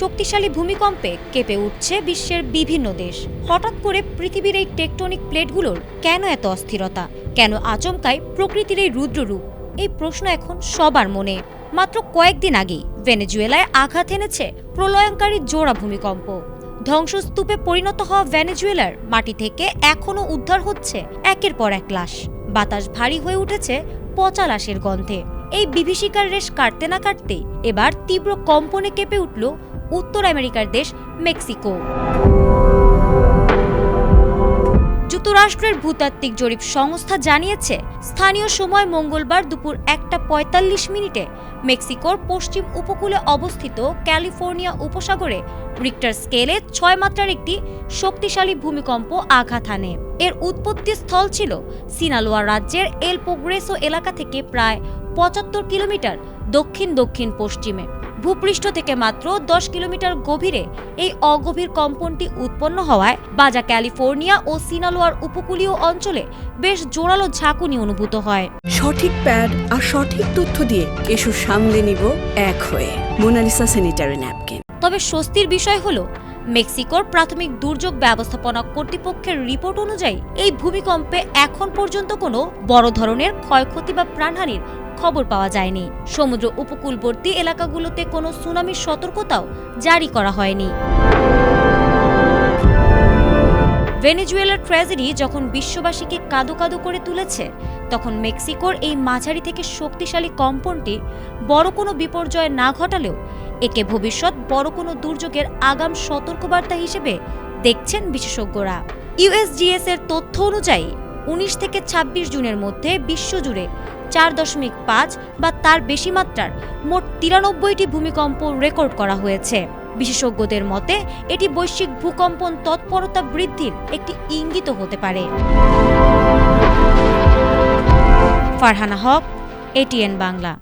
শক্তিশালী ভূমিকম্পে কেঁপে উঠছে বিশ্বের বিভিন্ন দেশ। হঠাৎ করে পৃথিবীর এই টেকটনিক প্লেটগুলোর কেন এত অস্থিরতা? কেন আচমকায় প্রকৃতির এই রুদ্ররূপ? এই প্রশ্ন এখন সবার মনে। মাত্র কয়েকদিন আগেই ভেনেজুয়েলায় আঘাত এনেছে প্রলয়ঙ্কারী জোড়া ভূমিকম্প। ধ্বংসস্তূপে পরিণত হওয়া ভেনেজুয়েলার মাটি থেকে এখনও উদ্ধার হচ্ছে একের পর এক লাশ। বাতাস ভারী হয়ে উঠেছে পচা লাশের গন্ধে। এই বিভীষিকার রেশ কাটতে না কাটতেই এবার তীব্র কম্পনে কেঁপে উঠল উত্তর আমেরিকার দেশ মেক্সিকো। যুক্তরাষ্ট্রের ভূতাত্ত্বিক জরিপ সংস্থা জানিয়েছে, স্থানীয় সময় মঙ্গলবার দুপুর 1:45 মেক্সিকোর পশ্চিম উপকূলে অবস্থিত ক্যালিফোর্নিয়া উপসাগরে রিক্টার স্কেলে 6 মাত্রার একটি শক্তিশালী ভূমিকম্প আঘাত হানে। এর উৎপত্তি স্থল ছিল সিনালোয়া রাজ্যের এল পোগ্রেসো এলাকা থেকে প্রায় 75 কিলোমিটার দক্ষিণ দক্ষিণ পশ্চিমে। ভূপৃষ্ঠ থেকে মাত্র 10 কিলোমিটার গভীরে এই অগভীর কম্পনটি উৎপন্ন হওয়ায় বাজা ক্যালিফোর্নিয়া ও সিনালোয়ার উপকূলীয় অঞ্চলে বেশ জোরালো ঝাঁকুনি অনুভূত হয়। সঠিক প্যাড আর সঠিক তথ্য দিয়ে এসব সামলে নিব এক হয়ে। Monalisa sanitary napkin. তবে স্বস্তির বিষয় হলো, মেক্সিকোর প্রাথমিক দুর্যোগ ব্যবস্থাপনা কর্তৃপক্ষের রিপোর্ট অনুযায়ী এই ভূমিকম্পে এখন পর্যন্ত কোনো বড় ধরনের ক্ষয়ক্ষতি বা প্রাণহানির খবর পাওয়া যায়নি। সমুদ্র উপকূলবর্তী এলাকাগুলোতে কোনো সুনামির সতর্কতাও জারি করা হয়নি। ভেনেজুয়েলার ট্র্যাজেডি যখন বিশ্ববাসীকে কাঁদো কাঁদো করে তুলেছে, তখন মেক্সিকোর এই মাঝারি থেকে শক্তিশালী কম্পনটি বড় কোনো বিপর্যয় না ঘটালেও একে ভবিষ্যৎ বড় কোনো দুর্যোগের আগাম সতর্কবার্তা হিসেবে দেখছেন বিশেষজ্ঞরা। ইউএসজিএস এর তথ্য অনুযায়ী 19 থেকে 26 জুনের মধ্যে বিশ্বজুড়ে 4.5 বা তার বেশি মাত্রার মোট 93টি ভূমিকম্প রেকর্ড করা হয়েছে। বিশেষজ্ঞদের মতে এটি বৈশ্বিক ভূকম্পন তৎপরতা বৃদ্ধির একটি ইঙ্গিত হতে পারে। ফারহানা হক, এটিএন বাংলা।